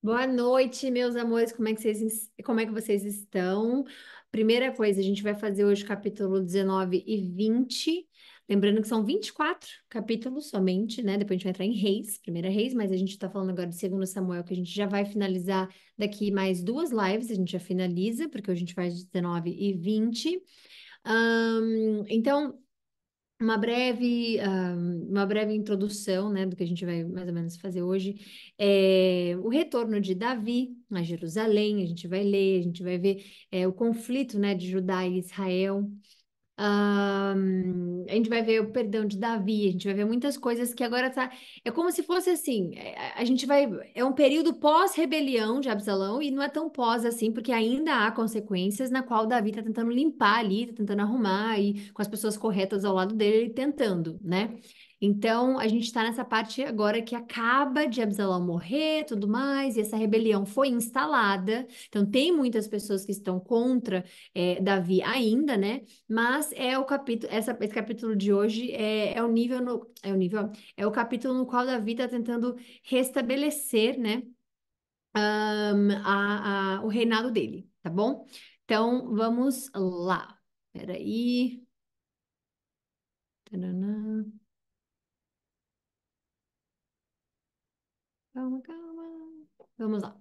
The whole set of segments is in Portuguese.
Boa noite, meus amores. Como é que vocês estão? Primeira coisa, a gente vai fazer hoje capítulo 19 e 20. Lembrando que são 24 capítulos somente, né? Depois a gente vai entrar em Reis, primeira Reis, mas a gente tá falando agora de 2 Samuel, que a gente já vai finalizar daqui mais duas lives, a gente já finaliza, porque hoje a gente faz 19 e 20. Então, uma breve introdução, né, do que a gente vai mais ou menos fazer hoje. O retorno de Davi a Jerusalém, a gente vai ler, a gente vai ver o conflito, né, de Judá e Israel. A gente vai ver o perdão de Davi, a gente vai ver muitas coisas que agora tá. É como se fosse assim: a gente vai. É um período pós-rebelião de Absalão e não é tão pós assim, porque ainda há consequências na qual Davi tá tentando limpar ali, tá tentando arrumar e com as pessoas corretas ao lado dele, tentando, né? Então, a gente está nessa parte agora que acaba de Absalão morrer, tudo mais, e essa rebelião foi instalada. Então, tem muitas pessoas que estão contra Davi ainda, né? Mas é o capítulo, esse capítulo de hoje é o nível é o nível, é o capítulo no qual Davi está tentando restabelecer, né, o reinado dele, tá bom? Então vamos lá. Peraí. Taranã. Calma, calma. Vamos lá.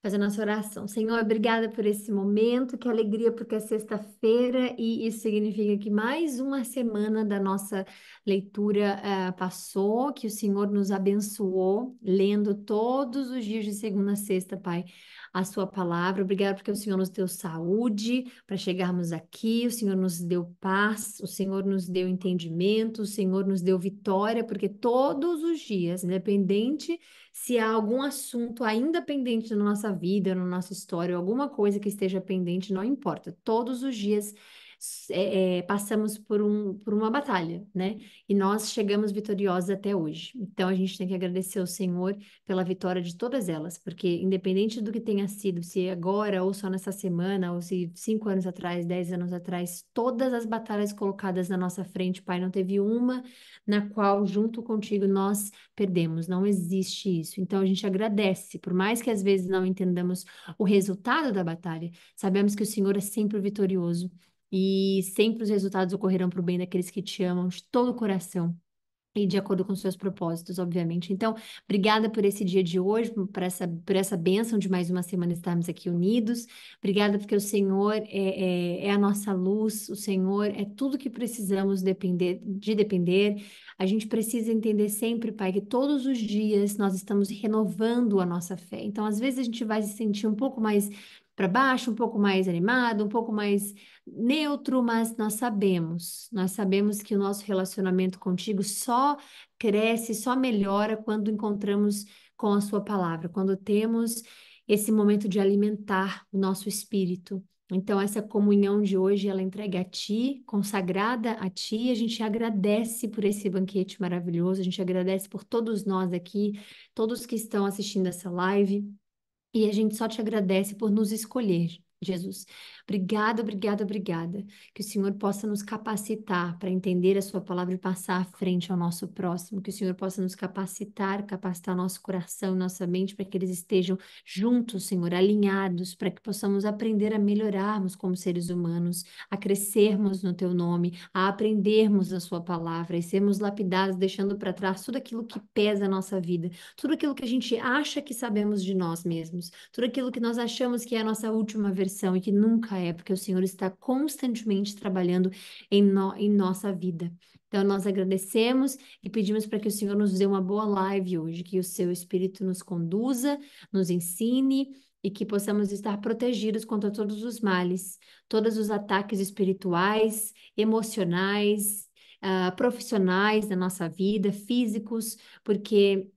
Fazendo nossa oração. Senhor, obrigada por esse momento, que alegria, porque é sexta-feira e isso significa que mais uma semana da nossa leitura passou, que o Senhor nos abençoou, lendo todos os dias de segunda a sexta, Pai, a sua palavra. Obrigada porque o Senhor nos deu saúde para chegarmos aqui, o Senhor nos deu paz, o Senhor nos deu entendimento, o Senhor nos deu vitória, porque todos os dias, independente se há algum assunto ainda pendente na nossa vida, na nossa história, alguma coisa que esteja pendente, não importa. Todos os dias passamos por uma batalha, né? E nós chegamos vitoriosos até hoje. Então a gente tem que agradecer ao Senhor pela vitória de todas elas, porque independente do que tenha sido, se agora ou só nessa semana, ou se 5 anos atrás, 10 anos atrás, todas as batalhas colocadas na nossa frente, Pai, não teve uma na qual, junto contigo, nós perdemos, não existe isso. Então a gente agradece, por mais que às vezes não entendamos o resultado da batalha, sabemos que o Senhor é sempre vitorioso e sempre os resultados ocorrerão para o bem daqueles que te amam de todo o coração. E de acordo com seus propósitos, obviamente. Então, obrigada por esse dia de hoje, por essa bênção de mais uma semana estarmos aqui unidos. Obrigada porque o Senhor é a nossa luz, o Senhor é tudo que precisamos depender. A gente precisa entender sempre, Pai, que todos os dias nós estamos renovando a nossa fé. Então, às vezes a gente vai se sentir um pouco mais para baixo, um pouco mais animado, um pouco mais neutro, mas nós sabemos que o nosso relacionamento contigo só cresce, só melhora quando encontramos com a sua palavra, quando temos esse momento de alimentar o nosso espírito. Então, essa comunhão de hoje, ela é entregue a ti, consagrada a ti, a gente agradece por esse banquete maravilhoso, a gente agradece por todos nós aqui, todos que estão assistindo essa live. E a gente só te agradece por nos escolher, Jesus. Obrigada, obrigada, obrigada. Que o Senhor possa nos capacitar para entender a Sua palavra e passar à frente ao nosso próximo. Que o Senhor possa nos capacitar nosso coração e nossa mente para que eles estejam juntos, Senhor, alinhados, para que possamos aprender a melhorarmos como seres humanos, a crescermos no Teu nome, a aprendermos a Sua palavra e sermos lapidados, deixando para trás tudo aquilo que pesa a nossa vida, tudo aquilo que a gente acha que sabemos de nós mesmos, tudo aquilo que nós achamos que é a nossa última versão e que nunca é, porque o Senhor está constantemente trabalhando em nossa vida. Então, nós agradecemos e pedimos para que o Senhor nos dê uma boa live hoje, que o seu Espírito nos conduza, nos ensine e que possamos estar protegidos contra todos os males, todos os ataques espirituais, emocionais, profissionais da nossa vida, físicos, porque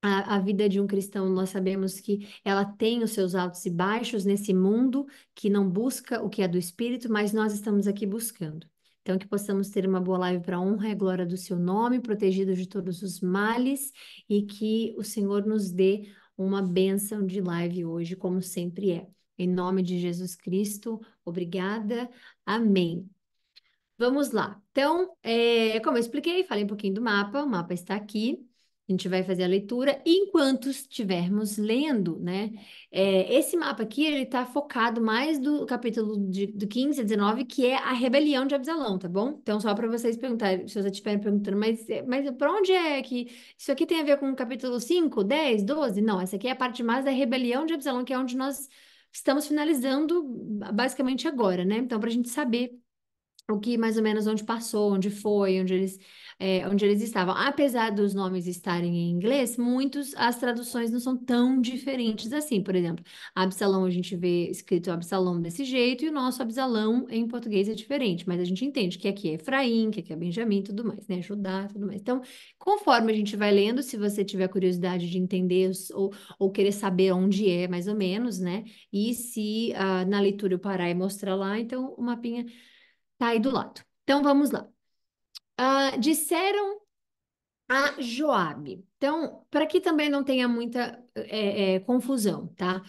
a vida de um cristão, nós sabemos que ela tem os seus altos e baixos nesse mundo que não busca o que é do espírito, mas nós estamos aqui buscando. Então, que possamos ter uma boa live para a honra e glória do seu nome, protegidos de todos os males, e que o Senhor nos dê uma bênção de live hoje, como sempre é. Em nome de Jesus Cristo, obrigada. Amém. Vamos lá. Então, como eu expliquei, falei um pouquinho do mapa, o mapa está aqui. A gente vai fazer a leitura enquanto estivermos lendo, né? Esse mapa aqui, ele tá focado mais do capítulo do 15 a 19, que é a rebelião de Absalão, tá bom? Então, só para vocês perguntarem, se vocês estiverem perguntando, mas para onde é que isso aqui tem a ver com o capítulo 5, 10, 12? Não, essa aqui é a parte mais da rebelião de Absalão, que é onde nós estamos finalizando basicamente agora, né? Então, para a gente saber o que mais ou menos onde passou, onde foi, onde eles estavam. Apesar dos nomes estarem em inglês, as traduções não são tão diferentes assim. Por exemplo, Absalão a gente vê escrito Absalão desse jeito e o nosso Absalão em português é diferente, mas a gente entende que aqui é Efraim, que aqui é Benjamim, tudo mais, né? Judá, tudo mais. Então, conforme a gente vai lendo, se você tiver curiosidade de entender ou querer saber onde é, mais ou menos, né? E se na leitura eu parar e mostrar lá, então o mapinha tá aí do lado. Então vamos lá. Disseram a Joabe. Então, para que também não tenha muita confusão, tá?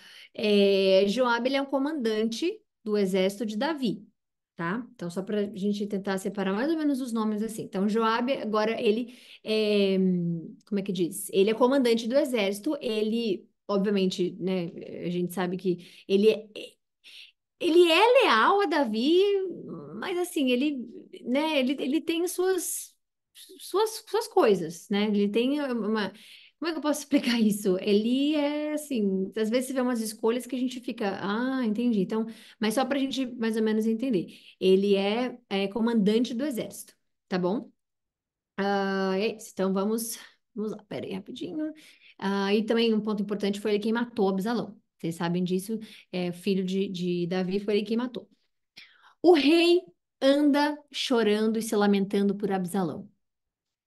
Joabe ele é um comandante do exército de Davi, tá? Então, só para a gente tentar separar mais ou menos os nomes assim. Então, Joabe, agora ele é, como é que diz? Ele é comandante do exército. Ele, obviamente, né? A gente sabe que ele é leal a Davi, mas assim, né, ele tem suas coisas, né? Ele tem uma. Como é que eu posso explicar isso? Ele é assim, às vezes você vê umas escolhas que a gente fica, entendi. Então, mas só para a gente mais ou menos entender. Ele é comandante do exército, tá bom? É isso. Então vamos lá, pera aí rapidinho. E também um ponto importante foi ele quem matou Absalão. Vocês sabem disso, filho de Davi foi ele quem matou. O rei anda chorando e se lamentando por Absalão.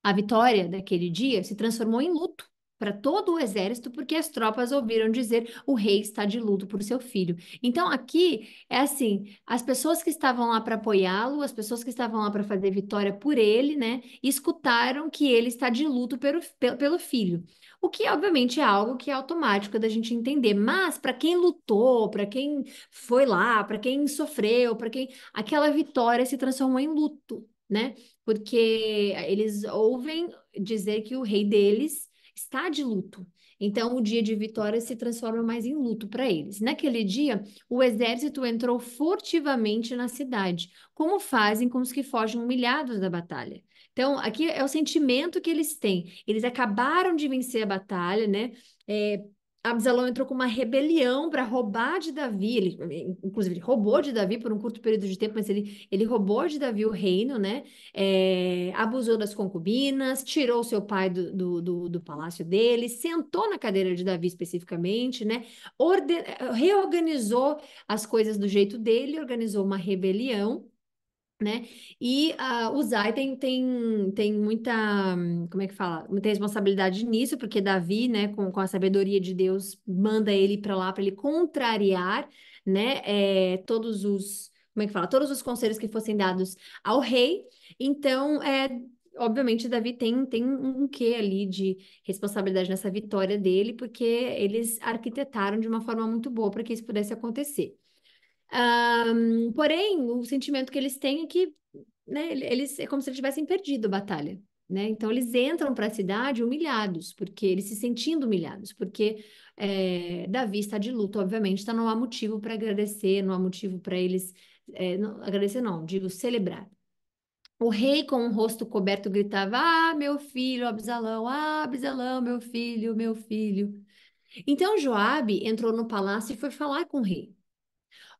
A vitória daquele dia se transformou em luto para todo o exército, porque as tropas ouviram dizer o rei está de luto por seu filho. Então, aqui é assim: as pessoas que estavam lá para apoiá-lo, as pessoas que estavam lá para fazer vitória por ele, né, escutaram que ele está de luto pelo filho. O que, obviamente, é algo que é automático da gente entender. Mas, para quem lutou, para quem foi lá, para quem sofreu, para quem. Aquela vitória se transformou em luto, né? Porque eles ouvem dizer que o rei deles está de luto. Então, o dia de vitória se transforma mais em luto para eles. Naquele dia, o exército entrou furtivamente na cidade, como fazem com os que fogem humilhados da batalha. Então, aqui é o sentimento que eles têm. Eles acabaram de vencer a batalha, né? É, Absalão entrou com uma rebelião para roubar de Davi. Inclusive, ele roubou de Davi por um curto período de tempo, mas ele roubou de Davi o reino, né? Abusou das concubinas, tirou seu pai do palácio dele, sentou na cadeira de Davi especificamente, né? Reorganizou as coisas do jeito dele, organizou uma rebelião, né? E o Zay tem muita, como é que fala? Muita responsabilidade nisso, porque Davi, né, com a sabedoria de Deus, manda ele para lá para ele contrariar, né, como é que fala? Todos os conselhos que fossem dados ao rei. Então, obviamente, Davi tem um quê ali de responsabilidade nessa vitória dele, porque eles arquitetaram de uma forma muito boa para que isso pudesse acontecer. Porém, o sentimento que eles têm é que, né, eles é como se eles tivessem perdido a batalha, né? Então eles entram para a cidade humilhados, porque eles se sentindo humilhados, porque Davi está de luto, obviamente, então não há motivo para agradecer, não há motivo para eles agradecer, não, digo celebrar. O rei, com o rosto coberto, gritava: Ah, meu filho, Absalão, ah, Absalão, meu filho, meu filho. Então Joabe entrou no palácio e foi falar com o rei.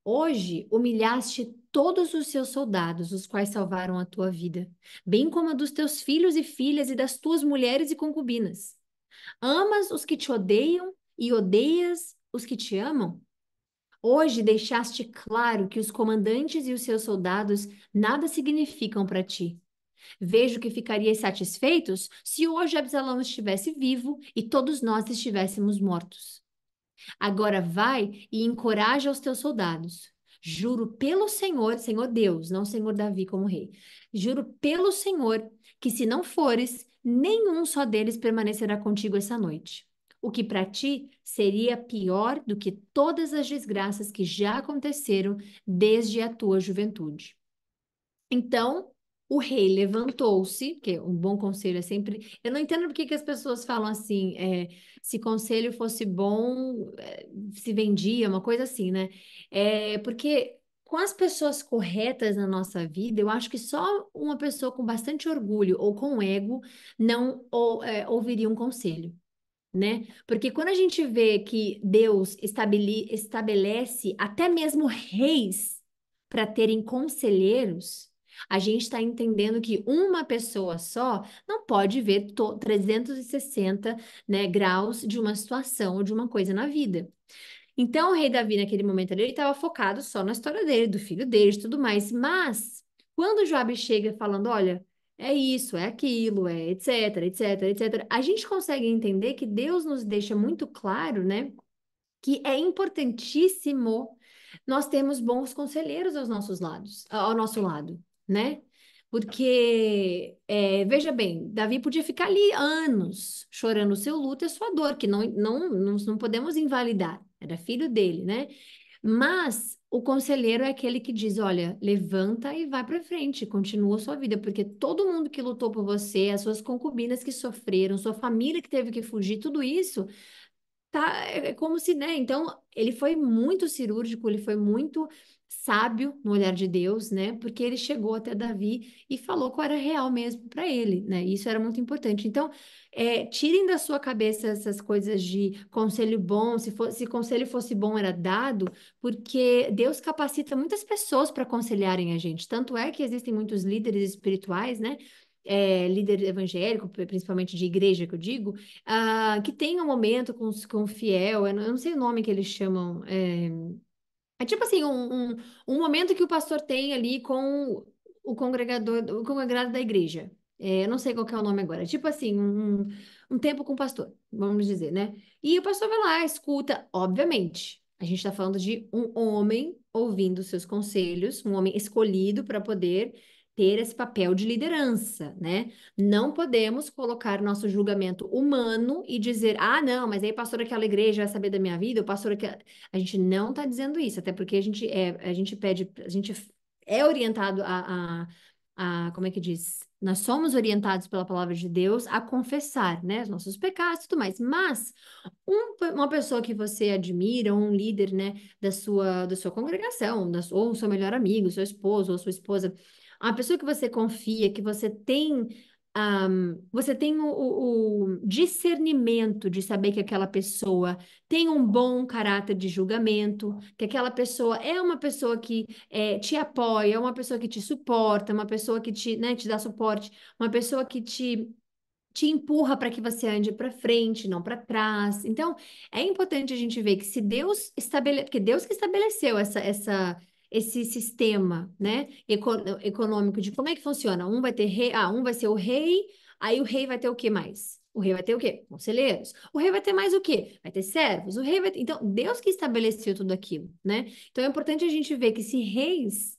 Hoje humilhaste todos os seus soldados, os quais salvaram a tua vida, bem como a dos teus filhos e filhas e das tuas mulheres e concubinas. Amas os que te odeiam e odeias os que te amam? Hoje deixaste claro que os comandantes e os seus soldados nada significam para ti. Vejo que ficarias satisfeitos se hoje Absalão estivesse vivo e todos nós estivéssemos mortos. Agora vai e encoraja os teus soldados. Juro pelo Senhor, Senhor Deus, não Senhor Davi como rei. Juro pelo Senhor que se não fores, nenhum só deles permanecerá contigo essa noite. O que para ti seria pior do que todas as desgraças que já aconteceram desde a tua juventude. Então, O rei levantou-se, que um bom conselho é sempre. Eu não entendo por que que as pessoas falam assim, se conselho fosse bom, se vendia, uma coisa assim, né? Porque com as pessoas corretas na nossa vida, eu acho que só uma pessoa com bastante orgulho ou com ego não ouviria um conselho, né? Porque quando a gente vê que Deus estabelece até mesmo reis para terem conselheiros, a gente está entendendo que uma pessoa só não pode ver 360, né, graus de uma situação ou de uma coisa na vida. Então, o rei Davi, naquele momento ali, ele estava focado só na história dele, do filho dele, e tudo mais. Mas, quando Joabe chega falando, olha, é isso, é aquilo, é etc, etc, etc, a gente consegue entender que Deus nos deixa muito claro, né, que é importantíssimo nós termos bons conselheiros aos nossos lados, ao nosso lado, né? Porque, veja bem, Davi podia ficar ali anos chorando o seu luto e a sua dor, que não podemos invalidar, era filho dele, né? Mas o conselheiro é aquele que diz: olha, levanta e vai para frente, continua a sua vida, porque todo mundo que lutou por você, as suas concubinas que sofreram, sua família que teve que fugir, tudo isso tá, é como se, né? Então, ele foi muito cirúrgico, ele foi muito sábio no olhar de Deus, né? Porque ele chegou até Davi e falou qual era real mesmo para ele, né? Isso era muito importante. Então, tirem da sua cabeça essas coisas de conselho bom, se conselho fosse bom era dado, porque Deus capacita muitas pessoas para aconselharem a gente. Tanto é que existem muitos líderes espirituais, né? Líder evangélico, principalmente de igreja, que eu digo, que tem um momento com o fiel, eu não sei o nome que eles chamam, é tipo assim, um momento que o pastor tem ali com o congregado da igreja. Eu não sei qual que é o nome agora. É tipo assim, um tempo com o pastor, vamos dizer, né? E o pastor vai lá, escuta, obviamente. A gente está falando de um homem ouvindo seus conselhos, um homem escolhido para poder ter esse papel de liderança, né? Não podemos colocar nosso julgamento humano e dizer, ah, não, mas aí pastor daquela igreja vai saber da minha vida, o pastor daquela... A gente não está dizendo isso, até porque a gente pede, a gente é orientado como é que diz? Nós somos orientados pela palavra de Deus a confessar, né, os nossos pecados e tudo mais. Mas uma pessoa que você admira, um líder, né, da sua congregação, ou o seu melhor amigo, seu esposo ou sua esposa, uma pessoa que você confia, que você tem o discernimento de saber que aquela pessoa tem um bom caráter de julgamento, que aquela pessoa é uma pessoa que te apoia, uma pessoa que te suporta, uma pessoa que né, te dá suporte, uma pessoa que te empurra para que você ande para frente, não para trás. Então, é importante a gente ver que se Deus porque Deus que estabeleceu esse sistema, né, econômico de como é que funciona. Um vai ter rei, um vai ser o rei, aí o rei vai ter o que mais? O rei vai ter o quê? Conselheiros. O rei vai ter mais o quê? Vai ter servos. O rei vai ter... Então, Deus que estabeleceu tudo aquilo, né? Então, é importante a gente ver que se reis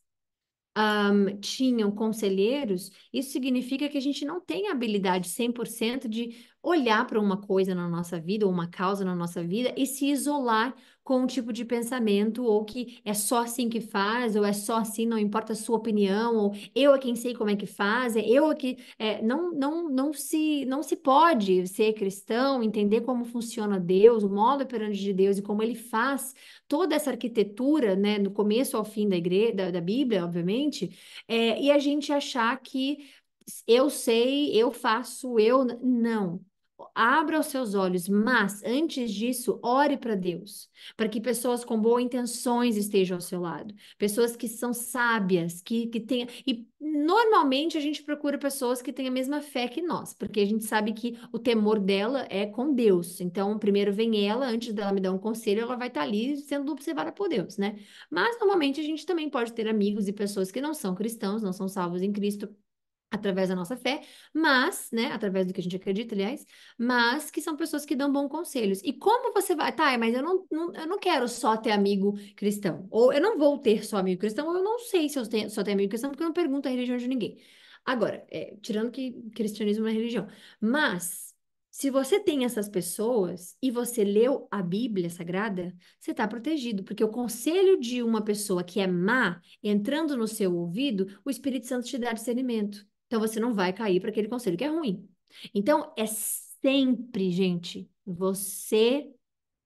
tinham conselheiros, isso significa que a gente não tem a habilidade 100% de olhar para uma coisa na nossa vida, ou uma causa na nossa vida, e se isolar com um tipo de pensamento, ou que é só assim que faz, ou é só assim, não importa a sua opinião, ou eu é quem sei como é que faz, eu é que... não se pode ser cristão, entender como funciona Deus, o modo operante de Deus e como ele faz toda essa arquitetura, né, do começo ao fim da igreja, da Bíblia, obviamente, e a gente achar que eu sei, eu faço, não. Abra os seus olhos, mas antes disso, ore para Deus, para que pessoas com boas intenções estejam ao seu lado, pessoas que são sábias, que tenham. E normalmente a gente procura pessoas que têm a mesma fé que nós, porque a gente sabe que o temor dela é com Deus. Então, primeiro vem ela, antes dela me dar um conselho, ela vai estar ali sendo observada por Deus, né? Mas normalmente a gente também pode ter amigos e pessoas que não são cristãos, não são salvos em Cristo através da nossa fé, mas, né, através do que a gente acredita, aliás, mas que são pessoas que dão bons conselhos. E como você vai, tá, mas eu não quero só ter amigo cristão, ou eu não vou ter só amigo cristão, ou eu não sei se eu só tenho amigo cristão, porque eu não pergunto a religião de ninguém. Agora, tirando que cristianismo não é religião, mas Se você tem essas pessoas e você leu a Bíblia Sagrada, você está protegido, porque o conselho de uma pessoa que é má entrando no seu ouvido, o Espírito Santo te dá discernimento. Então você não vai cair para aquele conselho que é ruim. Então é sempre, gente, você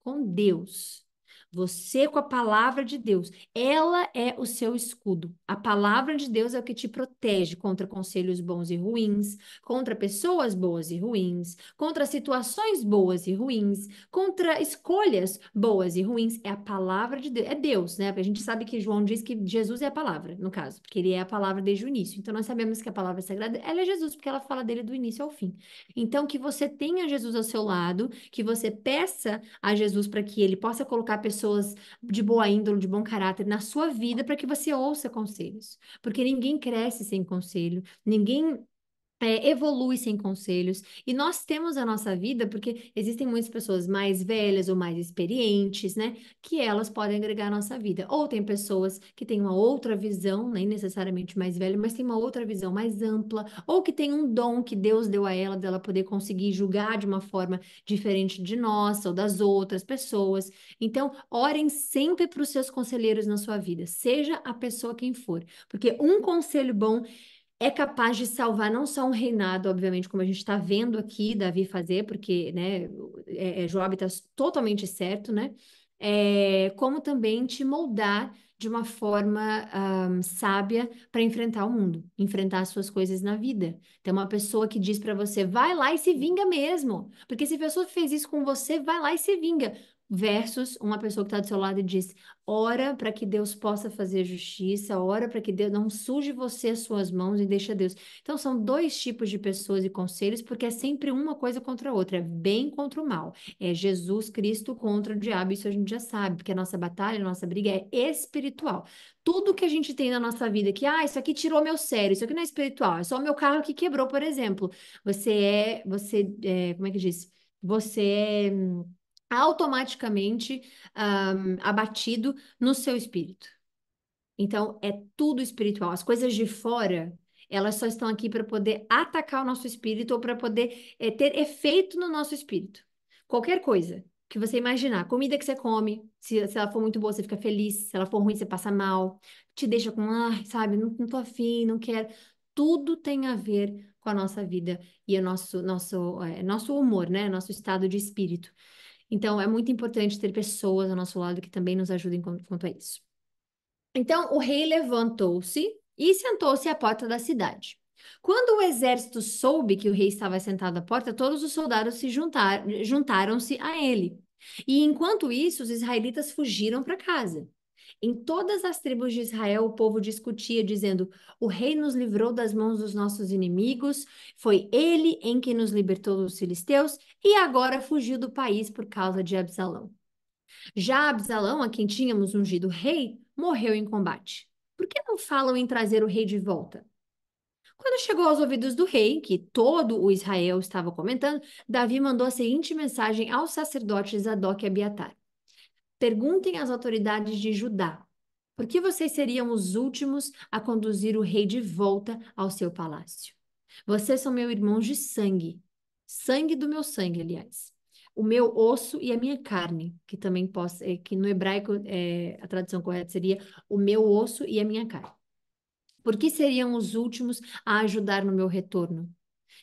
com Deus. Você com a palavra de Deus. Ela é o seu escudo. A palavra de Deus é o que te protege contra conselhos bons e ruins, contra pessoas boas e ruins, contra situações boas e ruins, contra escolhas boas e ruins. É a palavra de Deus. É Deus, né? Porque a gente sabe que João diz que Jesus é a palavra, no caso, porque ele é a palavra desde o início. Então nós sabemos que a palavra sagrada, ela é Jesus, porque ela fala dele do início ao fim. Então que você tenha Jesus ao seu lado, que você peça a Jesus para que ele possa colocar pessoas de boa índole, de bom caráter na sua vida para que você ouça conselhos. Porque ninguém cresce sem conselho, ninguém evolui sem conselhos. E nós temos a nossa vida, porque existem muitas pessoas mais velhas ou mais experientes, né? Que elas podem agregar à nossa vida. Ou tem pessoas que têm uma outra visão, nem necessariamente mais velha, mas tem uma outra visão mais ampla, ou que tem um dom que Deus deu a ela, dela poder conseguir julgar de uma forma diferente de nossa ou das outras pessoas. Então, orem sempre para os seus conselheiros na sua vida, seja a pessoa quem for, porque um conselho bom é capaz de salvar não só um reinado, obviamente, como a gente está vendo aqui Davi fazer, porque, né, Joabe está totalmente certo, né? Como também te moldar de uma forma sábia para enfrentar o mundo, enfrentar as suas coisas na vida. Tem uma pessoa que diz para você, vai lá e se vinga mesmo, porque se a pessoa fez isso com você, vai lá e se vinga. Versus uma pessoa que está do seu lado e diz: ora para que Deus possa fazer justiça, ora para que Deus não suje você as suas mãos e deixa Deus. Então, são dois tipos de pessoas e conselhos, porque é sempre uma coisa contra a outra, é bem contra o mal. É Jesus Cristo contra o diabo, isso a gente já sabe, porque a nossa batalha, a nossa briga é espiritual. Tudo que a gente tem na nossa vida, que, isso aqui tirou meu sério, isso aqui não é espiritual, é só o meu carro que quebrou, por exemplo. Como é que diz? Você é automaticamente abatido no seu espírito. Então, é tudo espiritual. As coisas de fora, elas só estão aqui para poder atacar o nosso espírito ou para poder ter efeito no nosso espírito. Qualquer coisa que você imaginar, comida que você come, se ela for muito boa, você fica feliz, se ela for ruim, você passa mal, te deixa com, sabe, não tô afim, não quero. Tudo tem a ver com a nossa vida e o nosso humor, né? Nosso estado de espírito. Então, é muito importante ter pessoas ao nosso lado que também nos ajudem quanto a isso. Então, o rei levantou-se e sentou-se à porta da cidade. Quando o exército soube que o rei estava sentado à porta, todos os soldados juntaram-se a ele. E enquanto isso, os israelitas fugiram para casa. Em todas as tribos de Israel, o povo discutia, dizendo: o rei nos livrou das mãos dos nossos inimigos, foi ele em quem nos libertou dos filisteus, e agora fugiu do país por causa de Absalão. Já Absalão, a quem tínhamos ungido rei, morreu em combate. Por que não falam em trazer o rei de volta? Quando chegou aos ouvidos do rei, que todo o Israel estava comentando, Davi mandou a seguinte mensagem aos sacerdotes Zadok e Abiatar: perguntem às autoridades de Judá, por que vocês seriam os últimos a conduzir o rei de volta ao seu palácio? Vocês são meus irmãos de sangue, sangue do meu sangue, aliás. O meu osso e a minha carne, que também que no hebraico a tradução correta seria o meu osso e a minha carne. Por que seriam os últimos a ajudar no meu retorno?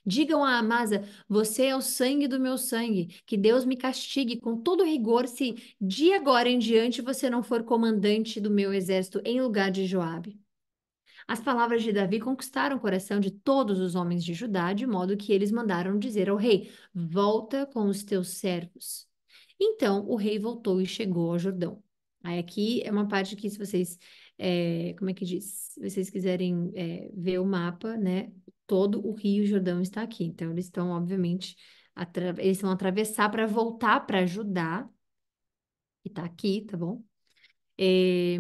Digam a Amasa: você é o sangue do meu sangue, que Deus me castigue com todo rigor se de agora em diante você não for comandante do meu exército em lugar de Joabe. As palavras de Davi conquistaram o coração de todos os homens de Judá, de modo que eles mandaram dizer ao rei: volta com os teus servos. Então o rei voltou e chegou ao Jordão. Aí aqui é uma parte que, se vocês, como é que diz? Se vocês quiserem ver o mapa, né? Todo o Rio Jordão está aqui. Então eles estão, obviamente, eles vão atravessar para voltar para Judá, que está aqui, tá bom? Eh,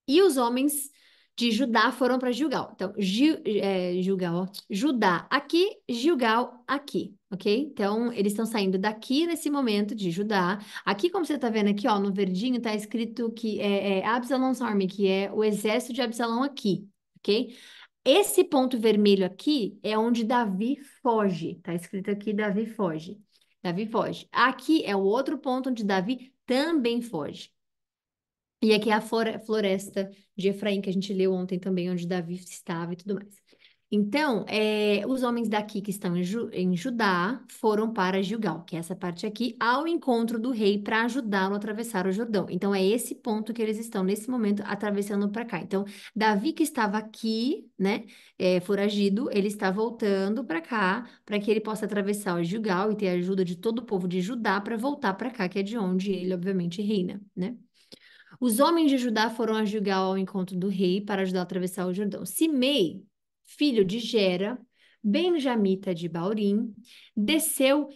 e os homens de Judá foram para Gilgal. Então, Gilgal, ó, Judá aqui, Gilgal aqui, ok? Então, eles estão saindo daqui nesse momento de Judá. Aqui, como você está vendo aqui, ó, no verdinho, está escrito que é Absalom's Army, que é o exército de Absalão aqui, ok? Esse ponto vermelho aqui é onde Davi foge. Tá escrito aqui, Davi foge. Davi foge. Aqui é o outro ponto onde Davi também foge. E aqui é a floresta de Efraim, que a gente leu ontem também, onde Davi estava e tudo mais. Então, os homens daqui que estão em Judá foram para Gilgal, que é essa parte aqui, ao encontro do rei para ajudá-lo a atravessar o Jordão. Então, é esse ponto que eles estão nesse momento atravessando para cá. Então, Davi que estava aqui, né, foragido, ele está voltando para cá para que ele possa atravessar o Gilgal e ter a ajuda de todo o povo de Judá para voltar para cá, que é de onde ele, obviamente, reina, né? Os homens de Judá foram a Gilgal ao encontro do rei para ajudar a atravessar o Jordão. Simei, filho de Gera, benjamita de Baurim, desceu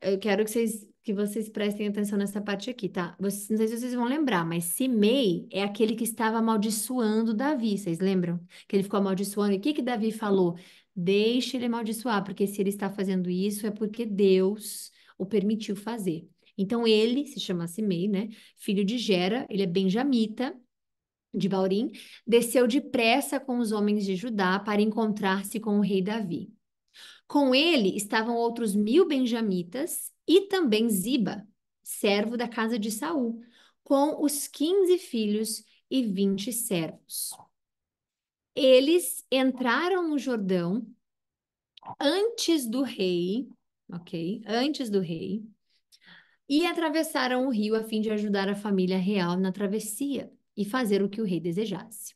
Eu quero que vocês prestem atenção nessa parte aqui, tá? Não sei se vocês vão lembrar, mas Simei é aquele que estava amaldiçoando Davi, vocês lembram? Que ele ficou amaldiçoando. E o que que Davi falou? Deixe ele amaldiçoar, porque se ele está fazendo isso é porque Deus o permitiu fazer. Então ele se chama Simei, né? Filho de Gera, ele é benjamita de Baurim, desceu depressa com os homens de Judá para encontrar-se com o rei Davi. Com ele estavam outros 1.000 benjamitas e também Ziba, servo da casa de Saul, com os 15 filhos e 20 servos. Eles entraram no Jordão antes do rei, ok? Antes do rei, e atravessaram o rio a fim de ajudar a família real na travessia e fazer o que o rei desejasse.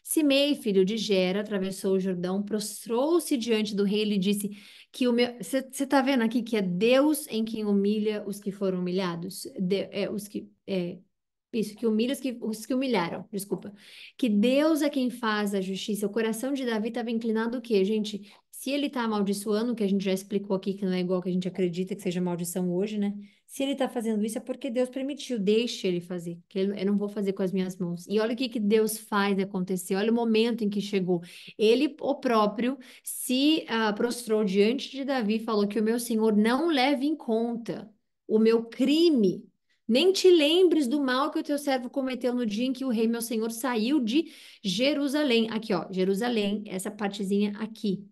Simei, filho de Gera, atravessou o Jordão, prostrou-se diante do rei e lhe disse que o meu... Você está vendo aqui que é Deus em quem humilha os que foram humilhados? Isso, que humilha os que humilharam, desculpa. Que Deus é quem faz a justiça. O coração de Davi estava inclinado o quê, gente? Se ele está amaldiçoando, que a gente já explicou aqui, que não é igual que a gente acredita que seja maldição hoje, né? Se ele está fazendo isso é porque Deus permitiu, deixe ele fazer, que eu não vou fazer com as minhas mãos. E olha o que que Deus faz acontecer, olha o momento em que chegou. Ele, o próprio, se prostrou diante de Davi e falou que o meu Senhor não leve em conta o meu crime, nem te lembres do mal que o teu servo cometeu no dia em que o rei, meu senhor, saiu de Jerusalém. Aqui, ó, Jerusalém, essa partezinha aqui.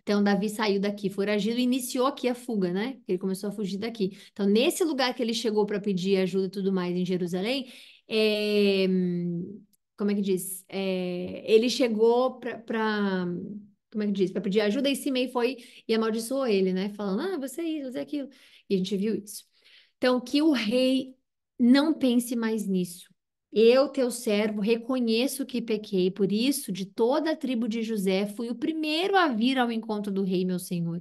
Então, Davi saiu daqui, foragido, e iniciou aqui a fuga, né? Ele começou a fugir daqui. Então, nesse lugar que ele chegou para pedir ajuda e tudo mais em Jerusalém, como é que diz? Ele chegou como é que diz? Para pedir ajuda, e Simei foi e amaldiçoou ele, né? Falando, você é isso, você é aquilo. E a gente viu isso. Então, que o rei não pense mais nisso. Eu, teu servo, reconheço que pequei, por isso, de toda a tribo de José, fui o primeiro a vir ao encontro do rei, meu senhor.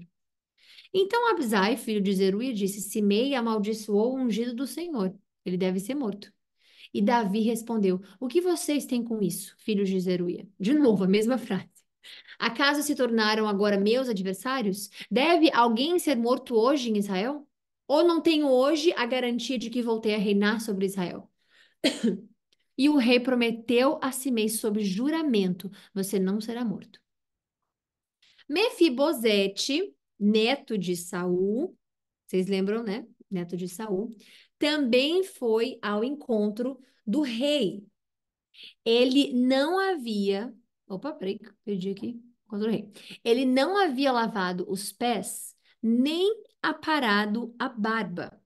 Então Abisai, filho de Zeruia, disse: Simei amaldiçoou o ungido do Senhor. Ele deve ser morto. E Davi respondeu: O que vocês têm com isso, filhos de Zeruia? De novo, a mesma frase. Acaso se tornaram agora meus adversários? Deve alguém ser morto hoje em Israel? Ou não tenho hoje a garantia de que voltei a reinar sobre Israel? E o rei prometeu a Simei sob juramento: Você não será morto. Mefibosete, neto de Saul, vocês lembram, né? Neto de Saul, também foi ao encontro do rei. Ele não havia. Opa, peraí, perdi aqui. Encontro do rei. Ele não havia lavado os pés, nem aparado a barba,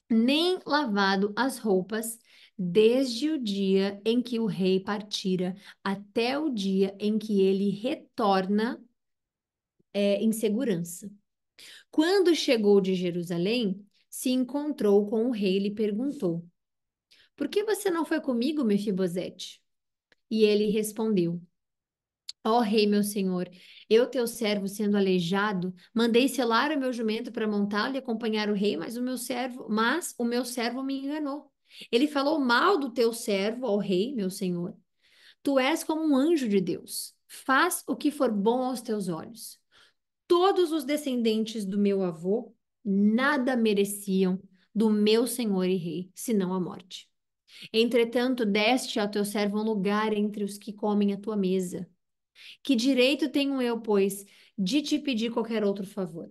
nem lavado as roupas, desde o dia em que o rei partira até o dia em que ele retorna, em segurança. Quando chegou de Jerusalém, se encontrou com o rei e lhe perguntou: Por que você não foi comigo, Mefibosete? E ele respondeu: Ó rei, meu senhor, eu, teu servo, sendo aleijado, mandei selar o meu jumento para montá-lo e acompanhar o rei, mas o meu servo me enganou. Ele falou mal do teu servo, ó rei, meu senhor. Tu és como um anjo de Deus. Faz o que for bom aos teus olhos. Todos os descendentes do meu avô nada mereciam do meu senhor e rei, senão a morte. Entretanto, deste ao teu servo um lugar entre os que comem a tua mesa. Que direito tenho eu, pois, de te pedir qualquer outro favor?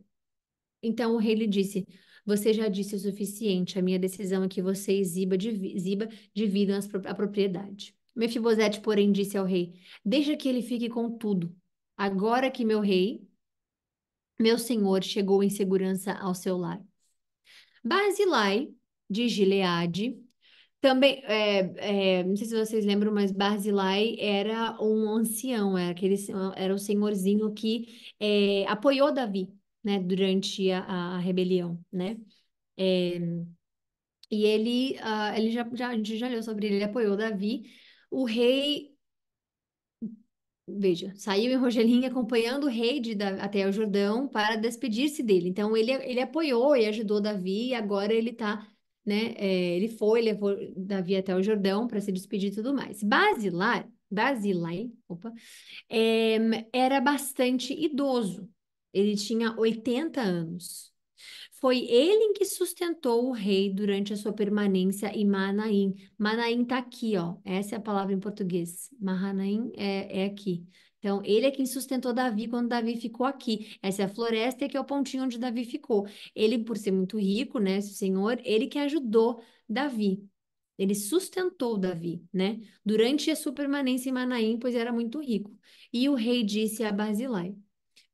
Então o rei lhe disse: Você já disse o suficiente. A minha decisão é que você e Ziba dividam a propriedade. Mefibosete, porém, disse ao rei: Deixa que ele fique com tudo. Agora que meu rei, meu senhor, chegou em segurança ao seu lar. Barzilai, de Gileade, também, não sei se vocês lembram, mas Barzilai era um ancião, era o senhorzinho que apoiou Davi, né, durante a rebelião, né? É, e ele a gente já leu sobre ele, ele apoiou Davi. O rei, veja, saiu em Rogelim acompanhando o rei até o Jordão para despedir-se dele. Então, ele apoiou e ajudou Davi, e agora ele tá, né? Ele foi, levou Davi até o Jordão para se despedir e tudo mais. Barzilai, opa, é, era bastante idoso. Ele tinha 80 anos. Foi ele que sustentou o rei durante a sua permanência em Manaim. Manaim tá aqui, ó. Essa é a palavra em português. Mahanaim é aqui. Então, ele é quem sustentou Davi quando Davi ficou aqui. Essa é a floresta e aqui é o pontinho onde Davi ficou. Ele, por ser muito rico, né, esse senhor, ele que ajudou Davi. Ele sustentou Davi, né? Durante a sua permanência em Manaim, pois era muito rico. E o rei disse a Barzilai: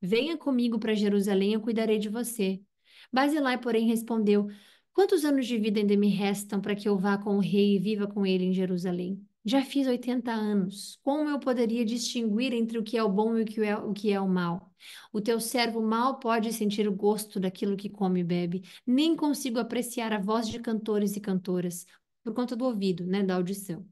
Venha comigo para Jerusalém, eu cuidarei de você. Barzilai, porém, respondeu: Quantos anos de vida ainda me restam para que eu vá com o rei e viva com ele em Jerusalém? Já fiz 80 anos. Como eu poderia distinguir entre o que é o bom e o que é o mal? O teu servo mal pode sentir o gosto daquilo que come e bebe, nem consigo apreciar a voz de cantores e cantoras, por conta do ouvido, né, da audição.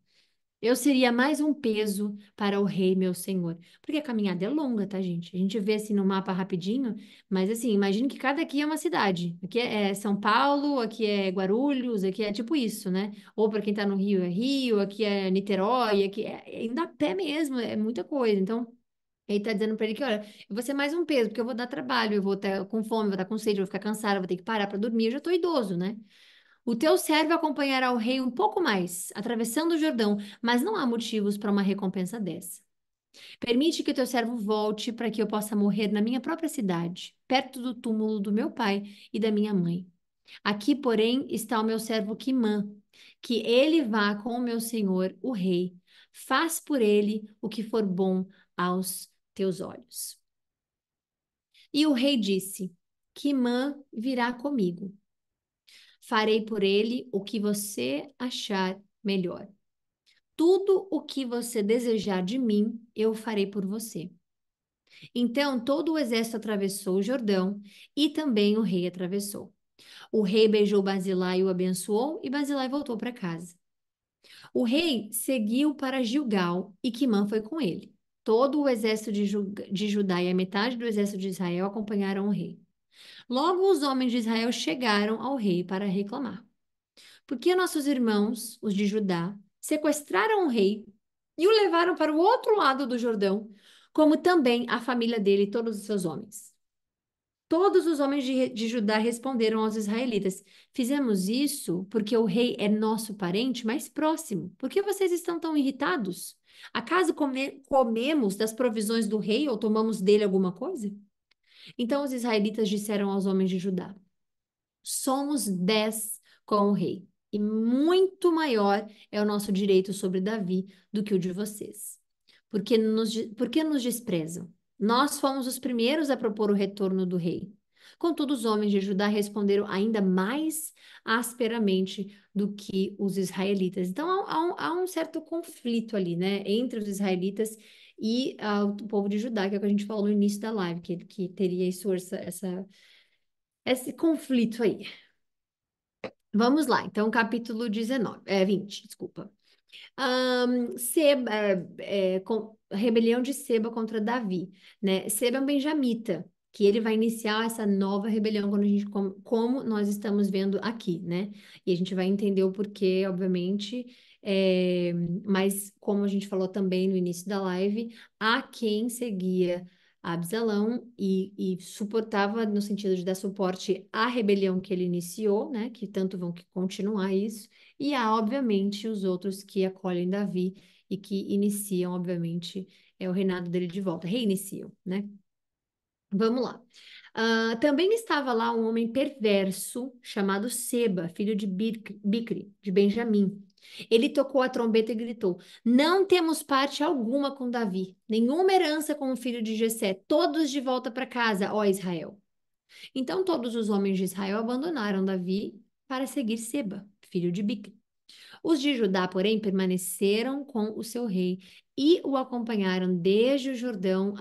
Eu seria mais um peso para o rei, meu senhor. Porque a caminhada é longa, tá, gente? A gente vê assim no mapa rapidinho, mas assim, imagine que cada aqui é uma cidade. Aqui é São Paulo, aqui é Guarulhos, aqui é tipo isso, né? Ou para quem tá no Rio é Rio, aqui é Niterói, aqui é indo a pé mesmo, é muita coisa. Então, ele tá dizendo para ele que, olha, eu vou ser mais um peso, porque eu vou dar trabalho, eu vou estar com fome, vou estar com sede, eu vou ficar cansada, vou ter que parar para dormir, eu já tô idoso, né? O teu servo acompanhará o rei um pouco mais, atravessando o Jordão, mas não há motivos para uma recompensa dessa. Permite que o teu servo volte para que eu possa morrer na minha própria cidade, perto do túmulo do meu pai e da minha mãe. Aqui, porém, está o meu servo Quimã, que ele vá com o meu senhor, o rei. Faz por ele o que for bom aos teus olhos. E o rei disse: Quimã virá comigo. Farei por ele o que você achar melhor. Tudo o que você desejar de mim, eu farei por você. Então todo o exército atravessou o Jordão e também o rei atravessou. O rei beijou Barzilai e o abençoou, e Barzilai voltou para casa. O rei seguiu para Gilgal e Quimã foi com ele. Todo o exército de Judá e a metade do exército de Israel acompanharam o rei. Logo os homens de Israel chegaram ao rei para reclamar. Porque nossos irmãos, os de Judá, sequestraram o rei e o levaram para o outro lado do Jordão, como também a família dele e todos os seus homens. Todos os homens de Judá responderam aos israelitas: Fizemos isso porque o rei é nosso parente mais próximo. Por que vocês estão tão irritados? Acaso comemos das provisões do rei ou tomamos dele alguma coisa? Então os israelitas disseram aos homens de Judá: Somos 10 com o rei, e muito maior é o nosso direito sobre Davi do que o de vocês. Porque nos desprezam? Nós fomos os primeiros a propor o retorno do rei. Contudo, os homens de Judá responderam ainda mais asperamente do que os israelitas. Então, há um certo conflito ali, né, entre os israelitas e o povo de Judá, que é o que a gente falou no início da live, que teria isso, esse conflito aí. Vamos lá, então, capítulo 19, 20, desculpa. Rebelião de Seba contra Davi, né? Seba é um benjamita, que ele vai iniciar essa nova rebelião quando como nós estamos vendo aqui, né? E a gente vai entender o porquê, obviamente, mas como a gente falou também no início da live, há quem seguia Absalão e suportava no sentido de dar suporte à rebelião que ele iniciou, né? Que tanto vão continuar isso. E há, obviamente, os outros que acolhem Davi e que iniciam, obviamente, o reinado dele de volta, reiniciam, né? Vamos lá. Também estava lá um homem perverso chamado Seba, filho de Bicri, de Benjamim. Ele tocou a trombeta e gritou: Não temos parte alguma com Davi, nenhuma herança com o filho de Jessé, todos de volta para casa, ó Israel. Então todos os homens de Israel abandonaram Davi para seguir Seba, filho de Bicri. Os de Judá, porém, permaneceram com o seu rei e o acompanharam desde o Jordão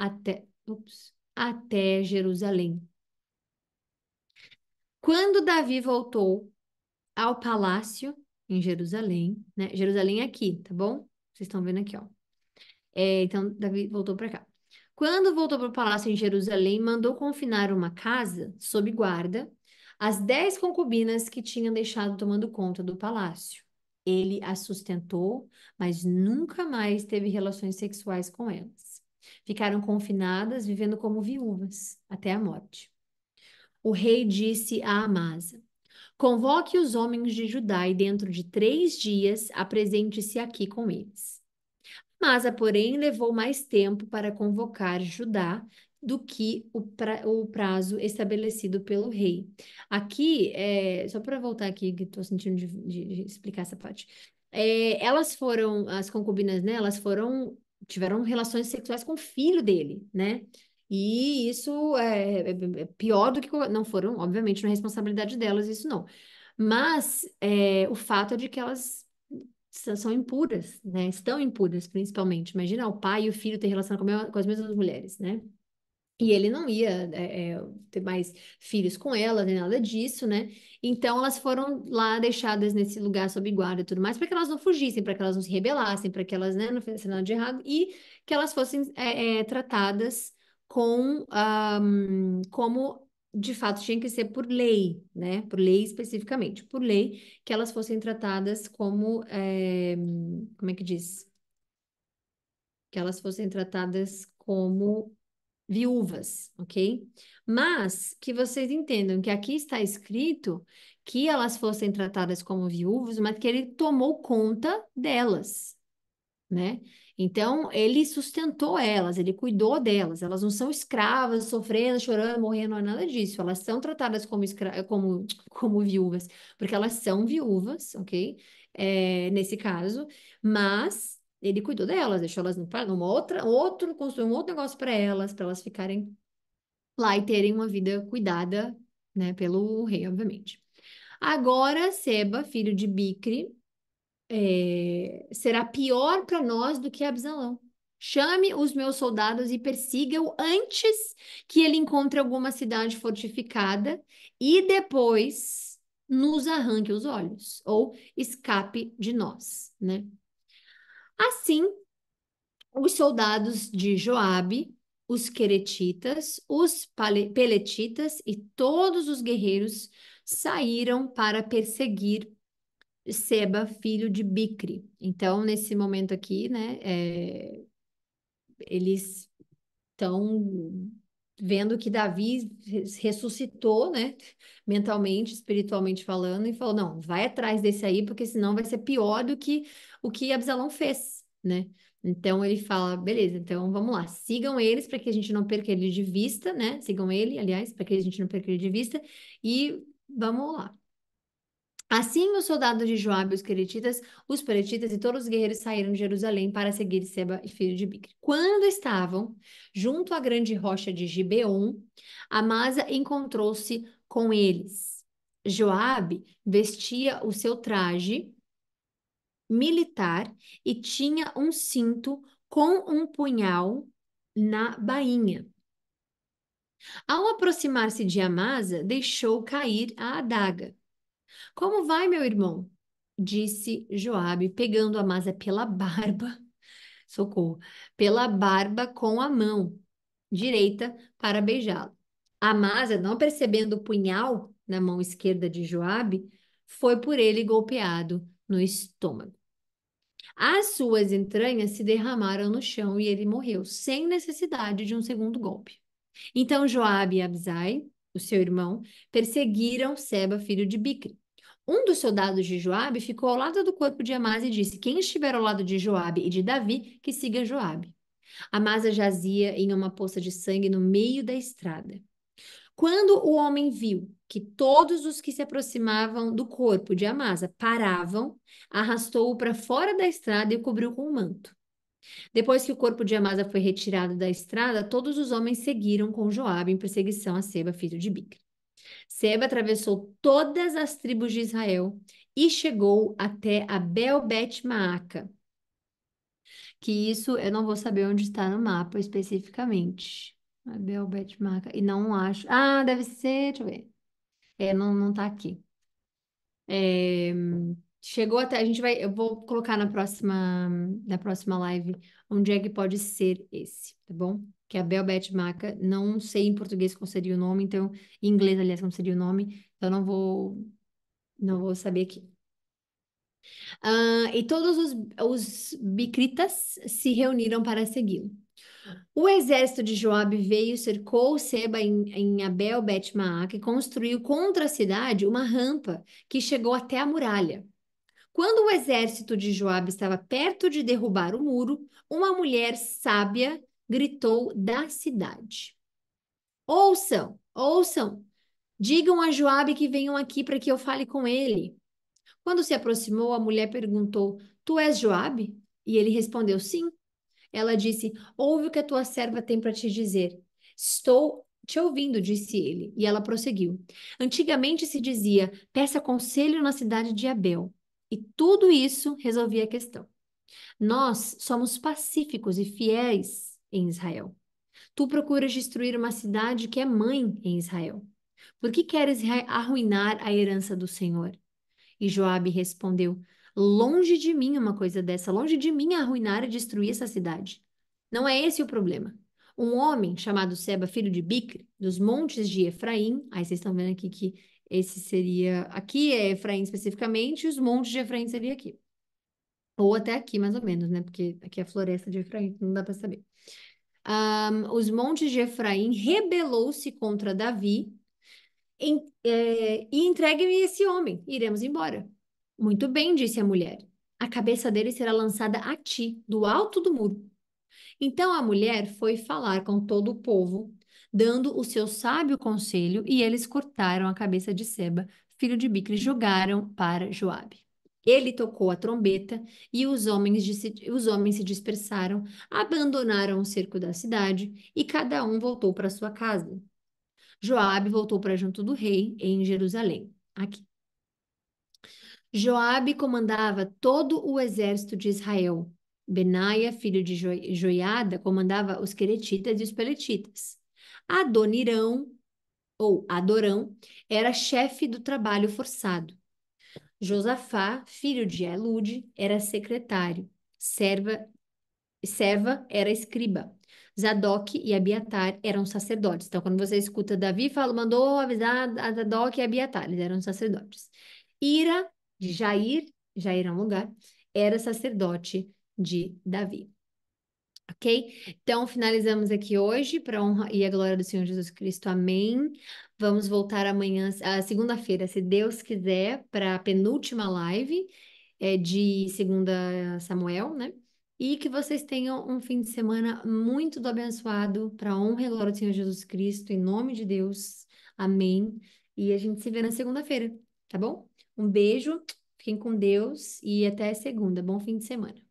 até Jerusalém. Quando Davi voltou ao palácio em Jerusalém, né? Jerusalém é aqui, tá bom? Vocês estão vendo aqui, ó. Então, Davi voltou para cá. Quando voltou para o palácio em Jerusalém, mandou confinar uma casa sob guarda as 10 concubinas que tinham deixado tomando conta do palácio. Ele as sustentou, mas nunca mais teve relações sexuais com elas. Ficaram confinadas, vivendo como viúvas, até a morte. O rei disse a Amasa: Convoque os homens de Judá e dentro de 3 dias apresente-se aqui com eles. Amasa, porém, levou mais tempo para convocar Judá do que o prazo estabelecido pelo rei. Aqui, só para voltar aqui, que estou sentindo de explicar essa parte. Elas foram, as concubinas, né? Tiveram relações sexuais com o filho dele, né? E isso é pior do que. Não foram, obviamente, não é responsabilidade delas, isso não. Mas o fato é de que elas são impuras, né? Estão impuras, principalmente. Imagina o pai e o filho ter relação com as mesmas mulheres, né? E ele não ia ter mais filhos com ela, nem nada disso, né? Então elas foram lá deixadas nesse lugar sob guarda e tudo mais, para que elas não fugissem, para que elas não se rebelassem, para que elas, né, não fizessem nada de errado e que elas fossem tratadas como de fato tinha que ser por lei, né? Por lei especificamente, por lei, que elas fossem tratadas como é que diz? Que elas fossem tratadas como viúvas, ok? Mas que vocês entendam que aqui está escrito que elas fossem tratadas como viúvas, mas que ele tomou conta delas, né? Então, ele sustentou elas, ele cuidou delas. Elas não são escravas, sofrendo, chorando, morrendo, não é nada disso. Elas são tratadas como viúvas, porque elas são viúvas, ok? Nesse caso, mas ele cuidou delas, deixou elas numa construiu um outro negócio para elas ficarem lá e terem uma vida cuidada, né, pelo rei, obviamente. Agora, Seba, filho de Bicri, será pior para nós do que Absalão. Chame os meus soldados e persiga-o antes que ele encontre alguma cidade fortificada e depois nos arranque os olhos ou escape de nós, né? Assim, os soldados de Joabe, os queretitas, os peletitas e todos os guerreiros saíram para perseguir Seba, filho de Bicri. Então, nesse momento aqui, né, eles estão vendo que Davi ressuscitou, né, mentalmente, espiritualmente falando, e falou: não, vai atrás desse aí, porque senão vai ser pior do que o que Absalão fez, né? Então ele fala: beleza, então vamos lá, sigam eles para que a gente não perca ele de vista, né? Sigam ele, aliás, para que a gente não perca ele de vista, e vamos lá. Assim, os soldados de Joabe, os peretitas e todos os guerreiros saíram de Jerusalém para seguir Seba, filho de Bicri. Quando estavam junto à grande rocha de Gibeon, Amasa encontrou-se com eles. Joabe vestia o seu traje militar e tinha um cinto com um punhal na bainha. Ao aproximar-se de Amasa, deixou cair a adaga. Como vai, meu irmão? Disse Joabe, pegando Amasa pela barba, socorro, pela barba com a mão direita para beijá-lo. Amasa, não percebendo o punhal na mão esquerda de Joabe, foi por ele golpeado no estômago. As suas entranhas se derramaram no chão e ele morreu, sem necessidade de um segundo golpe. Então Joabe e Abisai, o seu irmão, perseguiram Seba, filho de Bicri. Um dos soldados de Joabe ficou ao lado do corpo de Amasa e disse: Quem estiver ao lado de Joabe e de Davi, que siga Joabe. Amasa jazia em uma poça de sangue no meio da estrada. Quando o homem viu que todos os que se aproximavam do corpo de Amasa paravam, arrastou-o para fora da estrada e o cobriu com um manto. Depois que o corpo de Amasa foi retirado da estrada, todos os homens seguiram com Joabe em perseguição a Seba, filho de Bicri. Seba atravessou todas as tribos de Israel e chegou até Abel-bet-Maaca, que isso eu não vou saber onde está no mapa especificamente. Abel-bet-Maaca, e não acho. Ah, deve ser, deixa eu ver. Não tá aqui. É, chegou até, a gente vai, eu vou colocar na próxima live onde é que pode ser esse, tá bom? Que é a Belbete Maca, não sei em português qual seria o nome, então, em inglês, aliás, como seria o nome, então não vou saber aqui. E todos os bicritas se reuniram para segui-lo. O exército de Joabe veio, cercou Seba em Abel Bet-Maaca e construiu contra a cidade uma rampa que chegou até a muralha. Quando o exército de Joabe estava perto de derrubar o muro, uma mulher sábia gritou da cidade: Ouçam, ouçam, digam a Joabe que venham aqui para que eu fale com ele. Quando se aproximou, a mulher perguntou: Tu és Joabe? E ele respondeu: Sim. Ela disse: Ouve o que a tua serva tem para te dizer. Estou te ouvindo, disse ele. E ela prosseguiu. Antigamente se dizia: Peça conselho na cidade de Abel. E tudo isso resolvia a questão. Nós somos pacíficos e fiéis em Israel. Tu procuras destruir uma cidade que é mãe em Israel. Por que queres arruinar a herança do Senhor? E Joabe respondeu: Longe de mim uma coisa dessa, longe de mim arruinar e destruir essa cidade. Não é esse o problema. Um homem chamado Seba, filho de Bicre, dos montes de Efraim, aí vocês estão vendo aqui que esse seria, aqui é Efraim especificamente, e os montes de Efraim seria aqui. Ou até aqui, mais ou menos, né? Porque aqui é a floresta de Efraim, não dá para saber. Os montes de Efraim rebelou-se contra Davi e entregue-me esse homem, iremos embora. Muito bem, disse a mulher. A cabeça dele será lançada a ti, do alto do muro. Então a mulher foi falar com todo o povo, dando o seu sábio conselho, e eles cortaram a cabeça de Seba, filho de Bicre, e jogaram para Joabe. Ele tocou a trombeta e os homens se dispersaram, abandonaram o cerco da cidade e cada um voltou para sua casa. Joabe voltou para junto do rei em Jerusalém. Aqui. Joabe comandava todo o exército de Israel. Benaia, filho de Joiada, comandava os queretitas e os peletitas. Adonirão, ou Adorão, era chefe do trabalho forçado. Josafá, filho de Elude, era secretário. Seva era escriba. Zadok e Abiatar eram sacerdotes. Então, quando você escuta Davi, mandou avisar a Zadok e Abiatar, eles eram sacerdotes. Ira, de Jair é um lugar, era sacerdote de Davi. Ok? Então, finalizamos aqui hoje, para a honra e a glória do Senhor Jesus Cristo. Amém. Vamos voltar amanhã, segunda-feira, se Deus quiser, para a penúltima live de 2 Samuel, né? E que vocês tenham um fim de semana muito abençoado, para a honra e a glória do Senhor Jesus Cristo, em nome de Deus. Amém. E a gente se vê na segunda-feira, tá bom? Um beijo, fiquem com Deus e até segunda. Bom fim de semana.